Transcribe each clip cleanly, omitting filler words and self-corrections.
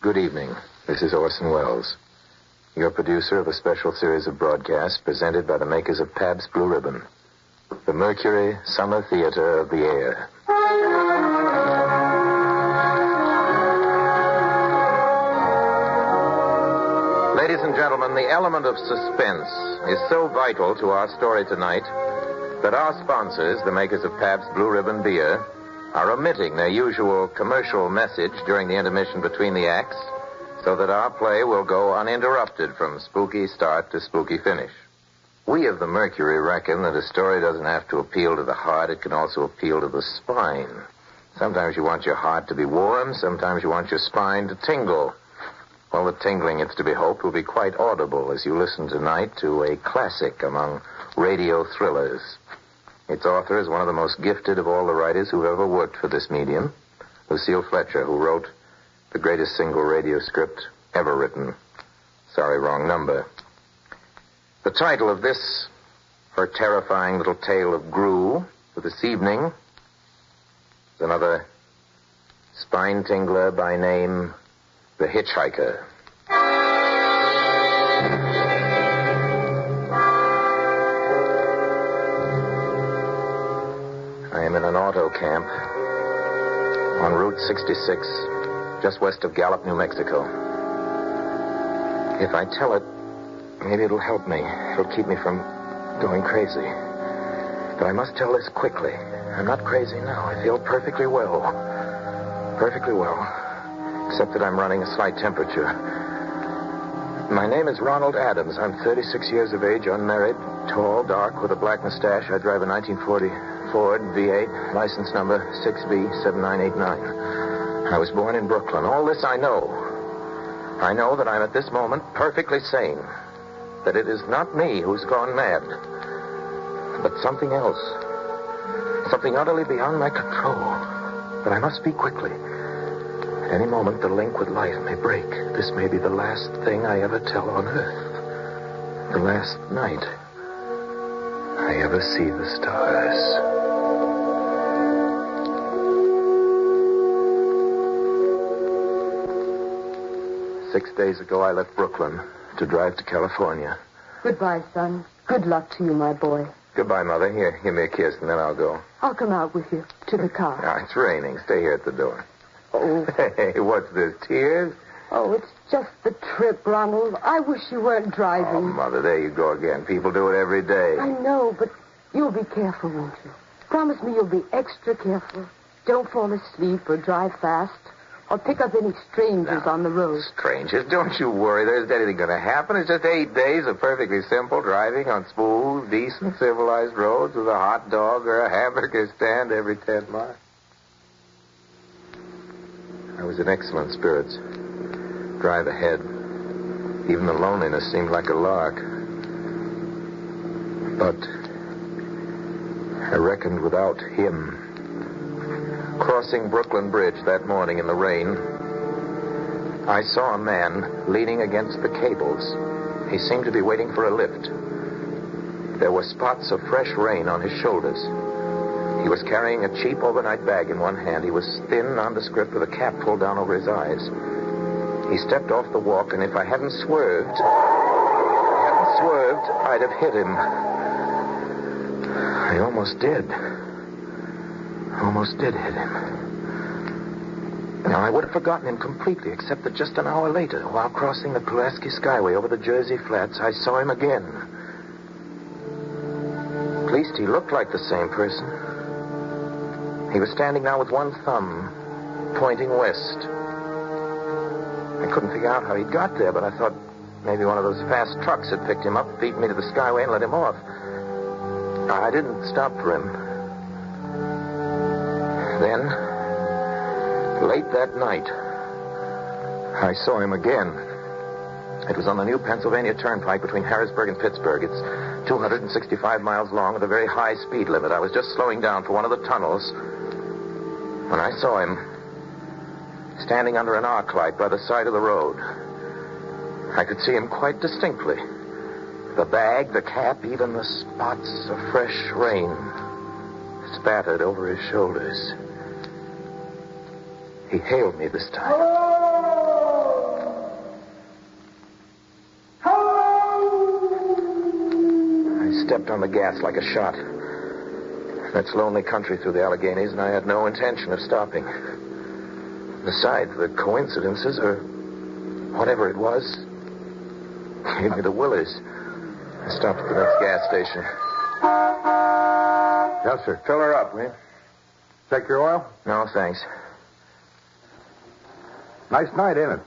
Good evening. This is Orson Welles, your producer of a special series of broadcasts presented by the makers of Pabst Blue Ribbon, the Mercury Summer Theatre of the Air. Ladies and gentlemen, the element of suspense is so vital to our story tonight that our sponsors, the makers of Pabst Blue Ribbon beer, are omitting their usual commercial message during the intermission between the acts so that our play will go uninterrupted from spooky start to spooky finish. We of the Mercury reckon that a story doesn't have to appeal to the heart, it can also appeal to the spine. Sometimes you want your heart to be warm, sometimes you want your spine to tingle. Well, the tingling, it's to be hoped, will be quite audible as you listen tonight to a classic among radio thrillers. Its author is one of the most gifted of all the writers who've ever worked for this medium, Lucille Fletcher, who wrote the greatest single radio script ever written. Sorry, wrong number. The title of this, her terrifying little tale of Gru for this evening, is another spine tingler by name The Hitch-Hiker. I am in an auto camp on Route 66, just west of Gallup, New Mexico. If I tell it, maybe it'll help me. It'll keep me from going crazy. But I must tell this quickly. I'm not crazy now. I feel perfectly well. Perfectly well. Except that I'm running a slight temperature. My name is Ronald Adams. I'm 36 years of age, unmarried, tall, dark, with a black mustache. I drive a 1940 Ford V8, license number 6B7989. I was born in Brooklyn. All this I know. I know that I'm at this moment perfectly sane. That it is not me who's gone mad, but something else. Something utterly beyond my control. But I must speak quickly. At any moment, the link with life may break. This may be the last thing I ever tell on Earth. The last night I ever see the stars. 6 days ago, I left Brooklyn to drive to California. Goodbye, son. Good luck to you, my boy. Goodbye, Mother. Here, give me a kiss, and then I'll go. I'll come out with you to the car. Ah, it's raining. Stay here at the door. Oh. Hey, what's this, tears? Oh, it's just the trip, Ronald. I wish you weren't driving. Oh, Mother, there you go again. People do it every day. I know, but you'll be careful, won't you? Promise me you'll be extra careful. Don't fall asleep or drive fast or pick up any strangers on the road. Strangers? Don't you worry. There isn't anything going to happen. It's just 8 days of perfectly simple driving on smooth, decent, civilized roads with a hot dog or a hamburger stand every 10 miles. I was in excellent spirits. Drive ahead. Even the loneliness seemed like a lark. But I reckoned without him. Crossing Brooklyn Bridge that morning in the rain, I saw a man leaning against the cables. He seemed to be waiting for a lift. There were spots of fresh rain on his shoulders. He was carrying a cheap overnight bag in one hand. He was thin, nondescript, with a cap pulled down over his eyes. He stepped off the walk, and if I hadn't swerved, I'd have hit him. I almost did. Almost did hit him. Now, I would have forgotten him completely, except that just an hour later, while crossing the Pulaski Skyway over the Jersey Flats, I saw him again. At least he looked like the same person. He was standing now with one thumb pointing west. I couldn't figure out how he'd got there, but I thought maybe one of those fast trucks had picked him up, beaten me to the Skyway, and let him off. I didn't stop for him. Then, late that night, I saw him again. It was on the new Pennsylvania Turnpike between Harrisburg and Pittsburgh. It's 265 miles long with a very high speed limit. I was just slowing down for one of the tunnels when I saw him standing under an arc light by the side of the road. I could see him quite distinctly. The bag, the cap, even the spots of fresh rain spattered over his shoulders. He hailed me this time. stepped on the gas like a shot. That's lonely country through the Alleghenies, and I had no intention of stopping. Besides, the coincidences, or whatever it was, gave me the willies. I stopped at the next gas station. Yes, sir. Fill her up, will you? Check your oil? No, thanks. Nice night, ain't it?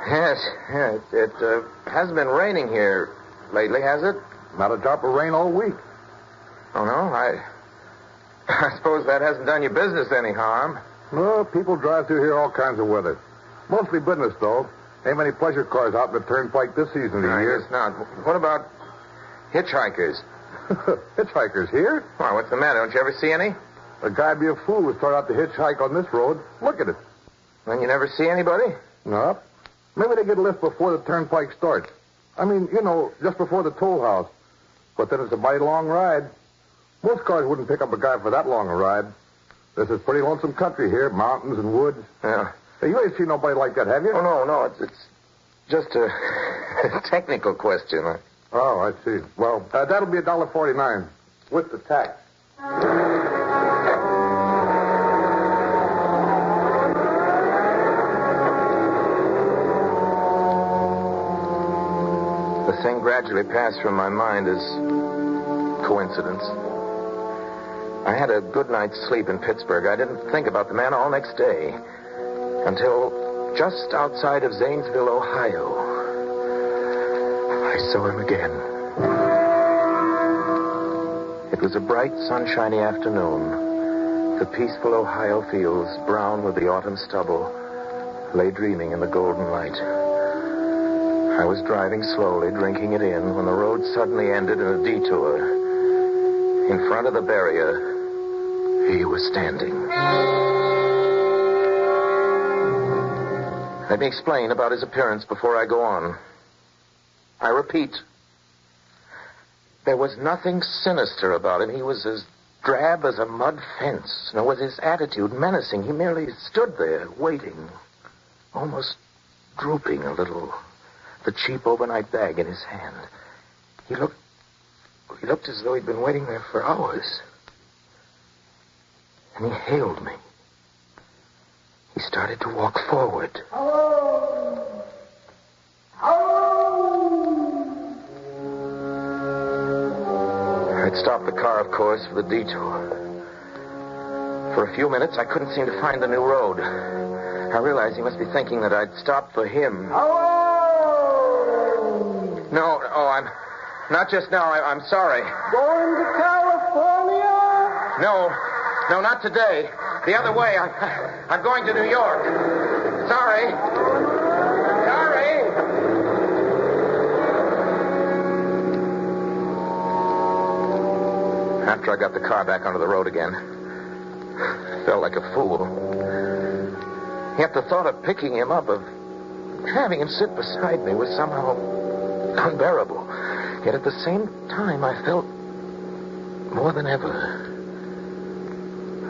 Yes, yeah. It hasn't been raining here lately, has it? Not a drop of rain all week. Oh, no? I suppose that hasn't done your business any harm. No, people drive through here all kinds of weather. Mostly business, though. Ain't many pleasure cars out in the turnpike this season of the year. I guess not. What about hitchhikers? Hitchhikers here? Why, what's the matter? Don't you ever see any? A guy'd be a fool to start out to hitchhike on this road. Look at it. Then you never see anybody? No. Maybe they get a lift before the turnpike starts. I mean, just before the toll house. But then it's a mighty long ride. Most cars wouldn't pick up a guy for that long a ride. This is pretty lonesome country here, mountains and woods. Yeah. Hey, you ain't seen nobody like that, have you? Oh, no. It's just a technical question. Oh, I see. Well, that'll be $1.49 with the tax. The thing gradually passed from my mind as coincidence. I had a good night's sleep in Pittsburgh. I didn't think about the man all next day until just outside of Zanesville, Ohio, I saw him again. It was a bright, sunshiny afternoon. The peaceful Ohio fields, brown with the autumn stubble, lay dreaming in the golden light. I was driving slowly, drinking it in, when the road suddenly ended in a detour. In front of the barrier, he was standing. Let me explain about his appearance before I go on. I repeat, there was nothing sinister about him. He was as drab as a mud fence. Nor was his attitude menacing. He merely stood there, waiting, almost drooping a little, the cheap overnight bag in his hand. He looked as though he'd been waiting there for hours. And he hailed me. He started to walk forward. Hello! I'd stopped the car, of course, for the detour. For a few minutes, I couldn't seem to find the new road. I realized he must be thinking that I'd stopped for him. Hello! I'm not just now. I'm sorry. Going to California? No, not today. The other way. I'm going to New York. Sorry. After I got the car back onto the road again, I felt like a fool. Yet the thought of picking him up, of having him sit beside me, was somehow unbearable. Yet at the same time, I felt more than ever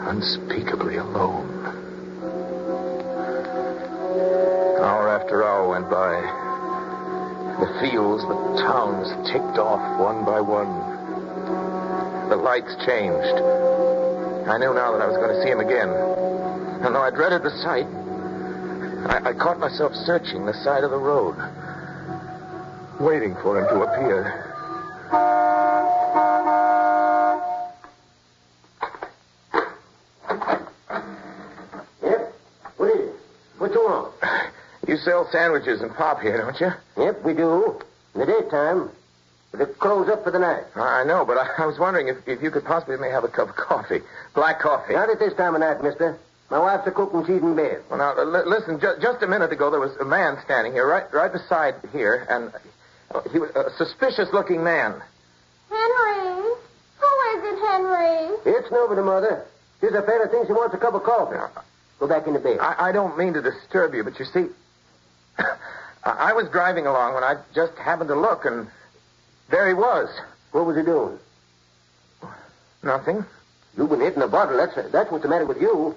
unspeakably alone. Hour after hour went by. The fields, the towns ticked off one by one. The lights changed. I knew now that I was going to see him again. And though I dreaded the sight, I caught myself searching the side of the road, waiting for him to appear. Yep. What is it? What you want? You sell sandwiches and pop here, don't you? Yep, we do. In the daytime. But they close up for the night. I know, but I was wondering if you could possibly may have a cup of coffee. Black coffee. Not at this time of night, mister. My wife's a cook and she's in bed. Well, now, listen, just a minute ago, there was a man standing here, right beside here, and he was a suspicious-looking man. Henry? Who is it, Henry? It's nobody, Mother. Here's a fella thinks he wants a cup of coffee. Go back in the bed. I don't mean to disturb you, but you see, I was driving along when I just happened to look, and there he was. What was he doing? Nothing. You've been hitting a bottle. That's what's the matter with you.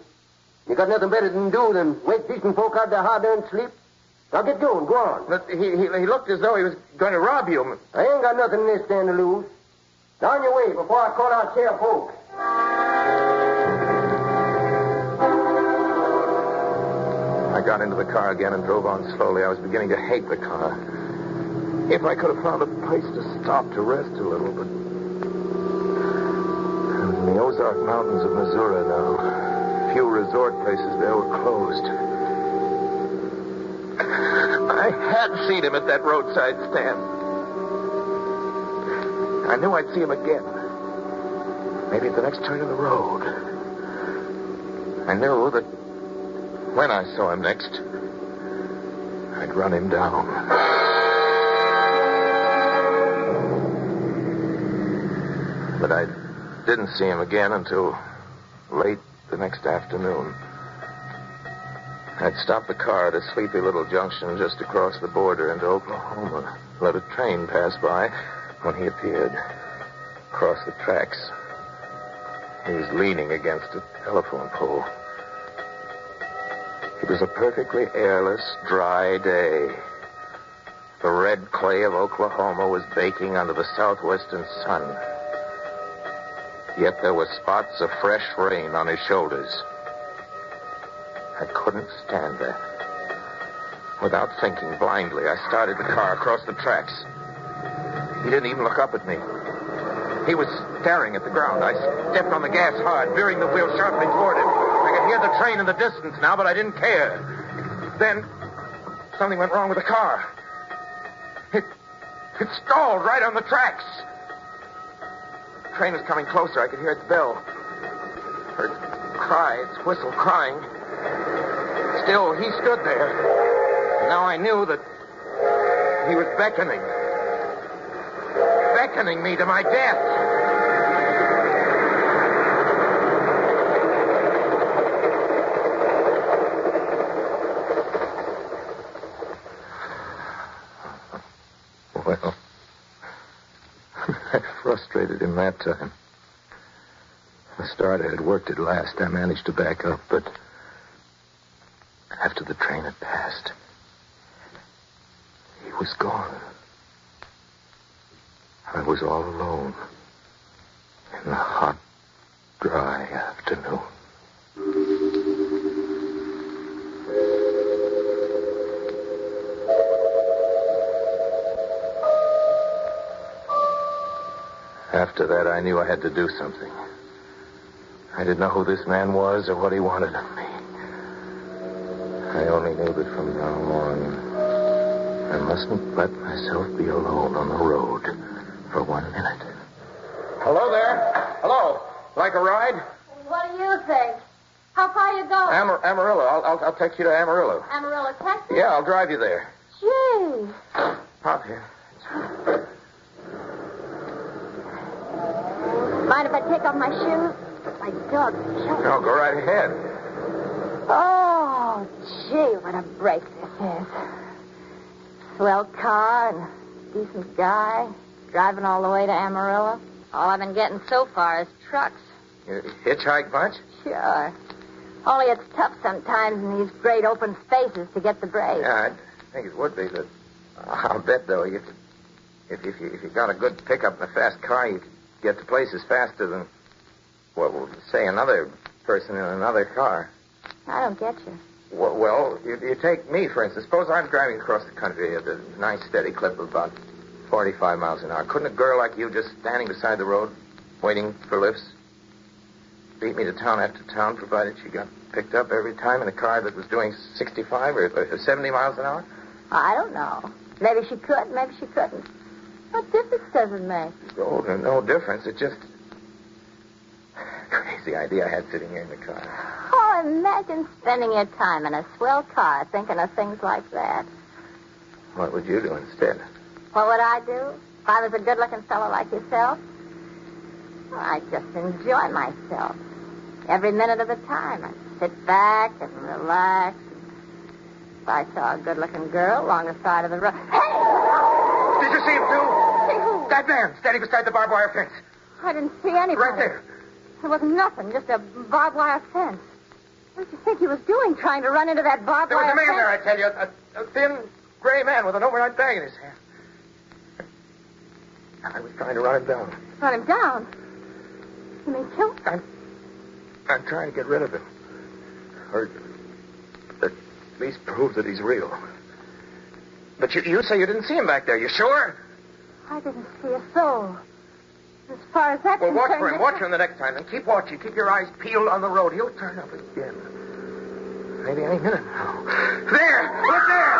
You got nothing better than do than wake decent folk out their hard-earned sleep. Now get going. Go on. But he looked as though he was going to rob you. I ain't got nothing in this stand to lose. Down your way before I call out Sheriff Hoke. I got into the car again and drove on slowly. I was beginning to hate the car. If I could have found a place to stop to rest a little, but... I was in the Ozark Mountains of Missouri now. Few resort places there were closed. I had seen him at that roadside stand. I knew I'd see him again. Maybe at the next turn of the road. I knew that when I saw him next, I'd run him down. But I didn't see him again until late the next afternoon. I'd stopped the car at a sleepy little junction just across the border into Oklahoma. Let a train pass by when he appeared across the tracks. He was leaning against a telephone pole. It was a perfectly airless, dry day. The red clay of Oklahoma was baking under the southwestern sun. Yet there were spots of fresh rain on his shoulders. I couldn't stand that. Without thinking, blindly, I started the car across the tracks. He didn't even look up at me. He was staring at the ground. I stepped on the gas hard, veering the wheel sharply toward him. I could hear the train in the distance now, but I didn't care. Then, something went wrong with the car. It stalled right on the tracks. The train was coming closer. I could hear its bell. Heard its cry, its whistle crying. Still, he stood there. And now I knew that he was beckoning. Beckoning me to my death. Well, I frustrated him that time. The starter had worked at last. I managed to back up, but after the train had passed, he was gone. I was all alone in the hot, dry afternoon. After that, I knew I had to do something. I didn't know who this man was or what he wanted of me. I only knew that from now on, I mustn't let myself be alone on the road for 1 minute. Hello there. Hello. Like a ride? What do you think? How far are you going? Amarillo. I'll take you to Amarillo. Amarillo, Texas? Yeah, I'll drive you there. Gee. Hop here. Mind if I take off my shoes? My dog's killed. No, go right ahead. Oh, gee, what a break this is. Swell car and decent guy. Driving all the way to Amarillo. All I've been getting so far is trucks. You hitchhike much? Sure. Only it's tough sometimes in these great open spaces to get the break. Yeah, I think it would be, but I'll bet, though, if you got a good pickup and a fast car, you could get to places faster than, well, say another person in another car. I don't get you. Well, you take me, for instance. Suppose I'm driving across the country at a nice, steady clip of about 45 miles an hour. Couldn't a girl like you just standing beside the road, waiting for lifts, beat me to town after town, provided she got picked up every time in a car that was doing 65 or 70 miles an hour? I don't know. Maybe she could, maybe she couldn't. What difference does it make? Oh, no difference. It's just crazy idea I had sitting here in the car. Oh, imagine spending your time in a swell car thinking of things like that. What would you do instead? What would I do if I was a good-looking fellow like yourself? Well, I'd just enjoy myself. Every minute of the time. I'd sit back and relax. If I saw a good-looking girl along the side of the road... Hey! Did you see him, too? See who? That man standing beside the barbed wire fence. I didn't see anybody. Right there. There was nothing, just a barbed wire fence. What did you think he was doing, trying to run into that barbed There was wire a man fence? there, I tell you. A thin, gray man with an overnight bag in his hand. I was trying to run him down. Run him down? You mean kill him? I'm trying to get rid of him. Or at least prove that he's real. But you say you didn't see him back there. You sure? I didn't see a soul. As far as that's Well, watch concerned, for him. Watch for him the next time. And keep watching. Keep your eyes peeled on the road. He'll turn up again. Maybe any minute now. There! Look there!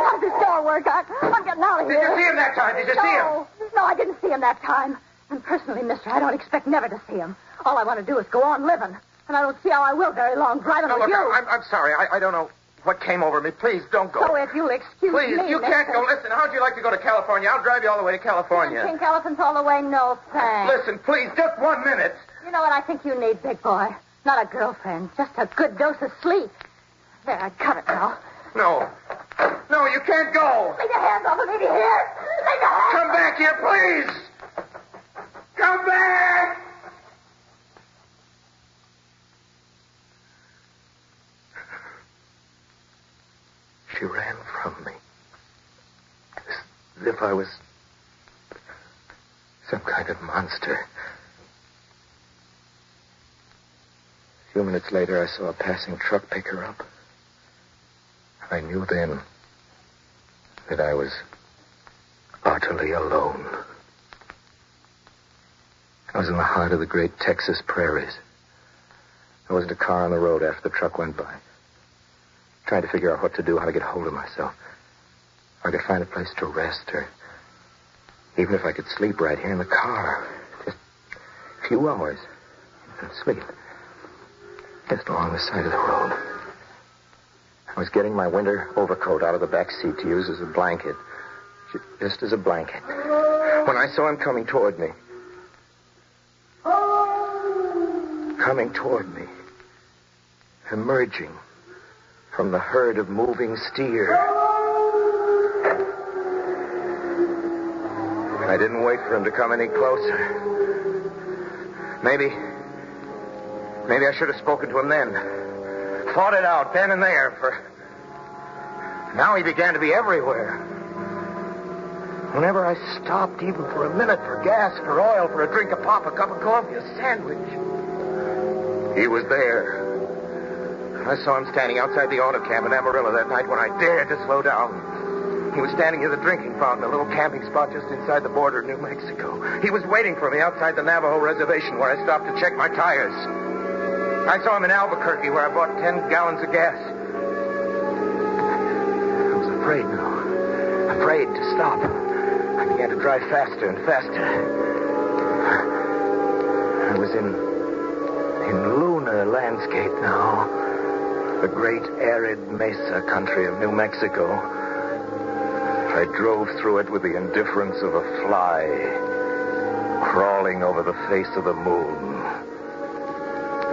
How's this door work? I'm getting out of Did here. you see him that time? Did you see him? No, I didn't see him that time. And personally, mister, I don't expect never to see him. All I want to do is go on living. And I don't see how I will very long driving with Look, you. I'm sorry. I don't know what came over me. Please, don't go. So if you'll excuse me, Please, you can't mister. go. Listen, how'd you like to go to California? I'll drive you all the way to California. Pink elephants all the way? No, thanks. Listen, please, just 1 minute. You know what I think you need, big boy? Not a girlfriend, just a good dose of sleep. There, I cut it now. No. No, you can't go. Leave your hands off of me, do you hear? Leave your hands. Come back here, please. Come back. She ran from me. As if I was some kind of monster. A few minutes later, I saw a passing truck pick her up. I knew then that I was utterly alone. I was in the heart of the great Texas prairies. There wasn't a car on the road after the truck went by. Trying to figure out what to do, how to get hold of myself. If I could find a place to rest, or even if I could sleep right here in the car. Just a few hours. And sleep. Just along the side of the road. I was getting my winter overcoat out of the back seat to use as a blanket. Just as a blanket. When I saw him coming toward me. Coming toward me. Emerging from the herd of moving steer. I didn't wait for him to come any closer. Maybe I should have spoken to him then. Fought it out then and there, for now he began to be everywhere. Whenever I stopped, even for a minute, for gas, for oil, for a drink of pop, a cup of coffee, a sandwich, he was there. I saw him standing outside the auto camp in Amarillo that night when I dared to slow down. He was standing near the drinking fountain, a little camping spot just inside the border of New Mexico. He was waiting for me outside the Navajo reservation where I stopped to check my tires. I saw him in Albuquerque where I bought 10 gallons of gas. I was afraid now. Afraid to stop. I began to drive faster and faster. I was in lunar landscape now. The great arid mesa country of New Mexico. I drove through it with the indifference of a fly crawling over the face of the moon.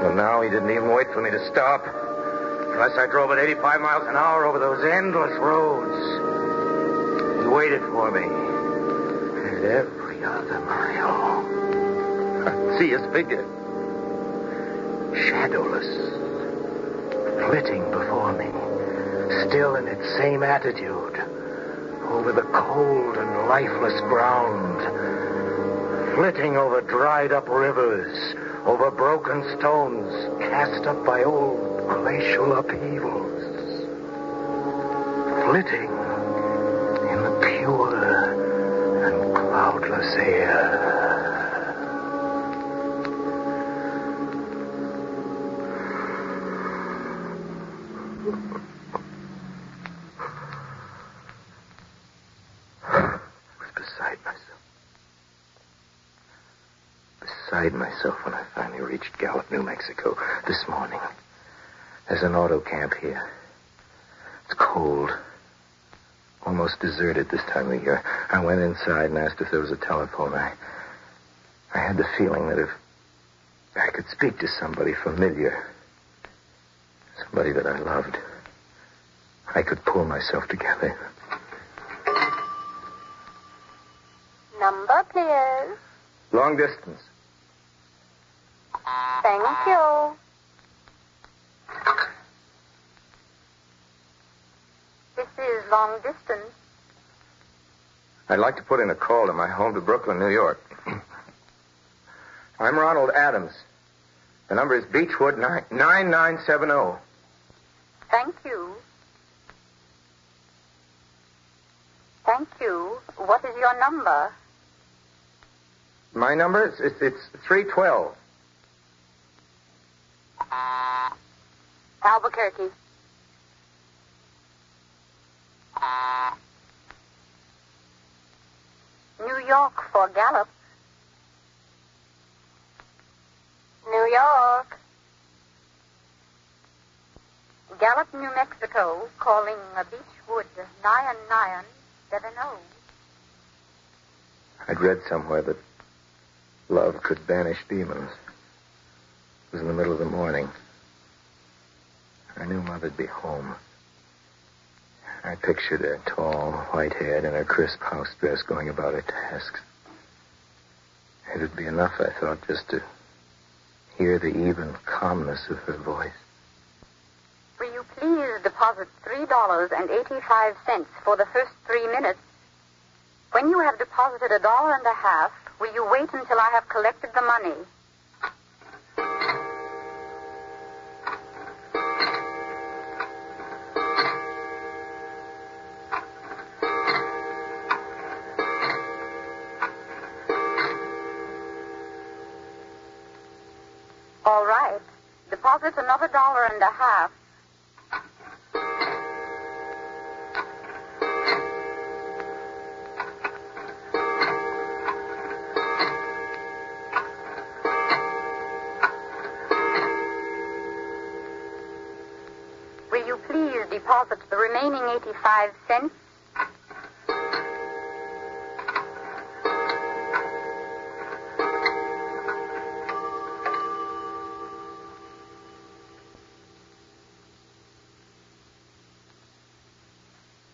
And now he didn't even wait for me to stop. Unless I drove at 85 miles an hour over those endless roads. He waited for me. And every other mile, I'd see his figure. Shadowless. Flitting before me, still in its same attitude, over the cold and lifeless ground, flitting over dried-up rivers, over broken stones cast up by old glacial upheavals, flitting in the pure and cloudless air. Myself when I finally reached Gallup, New Mexico this morning. There's an auto camp here. It's cold. Almost deserted this time of year. I went inside and asked if there was a telephone. I had the feeling that if I could speak to somebody familiar, somebody that I loved, I could pull myself together. Number, please. Long distance. Thank you. This is long distance. I'd like to put in a call to my home to Brooklyn, New York. I'm Ronald Adams. The number is Beechwood 9970. Thank you. Thank you. What is your number? My number? It's 312. Albuquerque. New York for Gallup. New York. Gallup, New Mexico, calling Beechwood 9970. I'd read somewhere that love could banish demons. It was in the middle of the morning. I knew Mother'd be home. I pictured her tall, white-haired, in her crisp house dress going about her tasks. It would be enough, I thought, just to hear the even calmness of her voice. Will you please deposit $3.85 for the first 3 minutes? When you have deposited $1.50, will you wait until I have collected the money? All right. Deposit another $1.50. Will you please deposit the remaining 85 cents?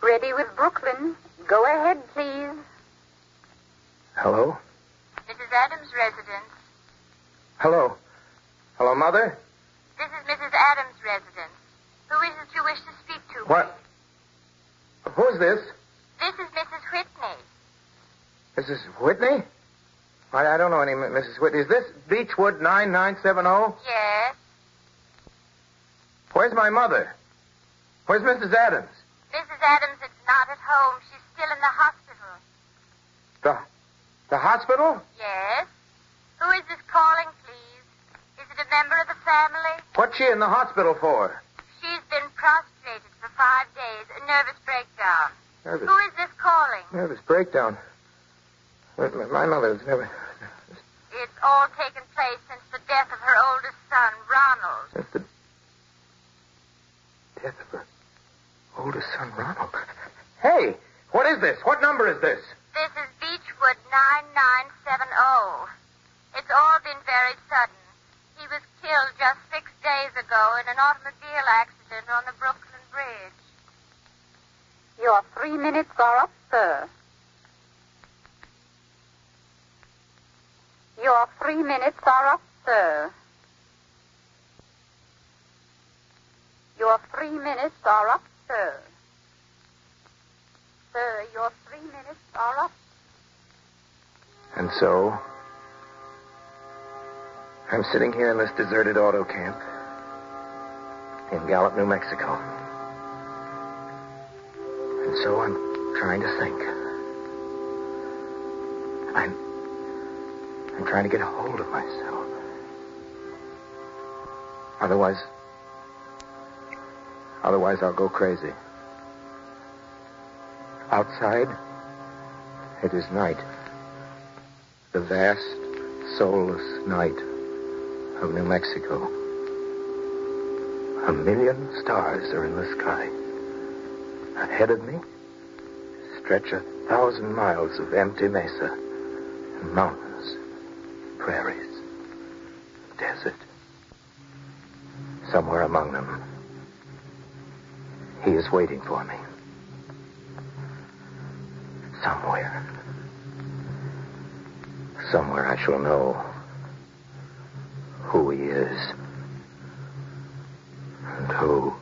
Ready with Brooklyn. Go ahead, please. Hello? Mrs. Adams' residence. Hello? Hello, Mother? This is Mrs. Adams' residence. Who is it you wish to speak to? What? Who's this? This is Mrs. Whitney. Mrs. Whitney? I don't know any Mrs. Whitney. Is this Beechwood 9970? Yes. Where's my mother? Where's Mrs. Adams? Mrs. Adams is not at home. She's still in the hospital. The hospital? Yes. Who is this calling, please? Is it a member of the family? What's she in the hospital for? She's been prostrated for 5 days. A nervous breakdown. Nervous? Who is this calling? Nervous breakdown. My mother's never... It's all taken place since the death of her oldest son, Ronald. Since the death of her oldest son, Ronald. Hey, what is this? What number is this? This is Beechwood 9970. It's all been very sudden. He was killed just 6 days ago in an automobile accident on the Brooklyn Bridge. Your 3 minutes are up, sir. Your 3 minutes are up, sir. Your 3 minutes are up, sir. Sir, your 3 minutes are up. And so, I'm sitting here in this deserted auto camp in Gallup, New Mexico. And so I'm trying to think. I'm trying to get a hold of myself. Otherwise I'll go crazy. Outside, it is night. The vast, soulless night of New Mexico. 1,000,000 stars are in the sky. Ahead of me stretch 1,000 miles of empty mesa, and mountains, prairies, desert. Somewhere among them, he is waiting for me. Somewhere I shall know who he is and who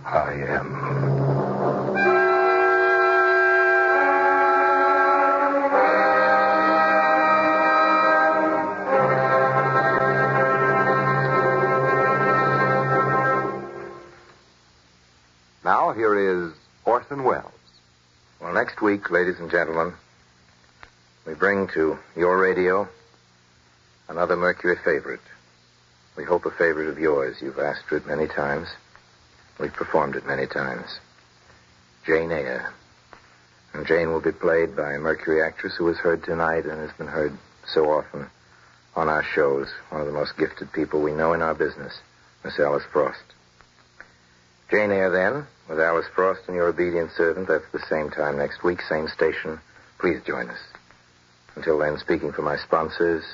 I am. Now, here is Orson Welles. Well, next week, ladies and gentlemen, we bring to your radio another Mercury favorite. We hope a favorite of yours. You've asked for it many times. We've performed it many times. Jane Eyre. And Jane will be played by a Mercury actress who was heard tonight and has been heard so often on our shows. One of the most gifted people we know in our business, Miss Alice Frost. Jane Eyre, then, with Alice Frost and your obedient servant. That's the same time next week, same station. Please join us. Until then, speaking for my sponsors,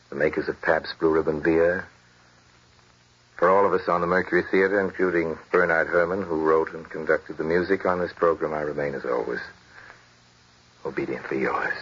the makers of Pabst Blue Ribbon Beer, for all of us on the Mercury Theatre, including Bernard Herrmann, who wrote and conducted the music on this program, I remain, as always, obediently yours.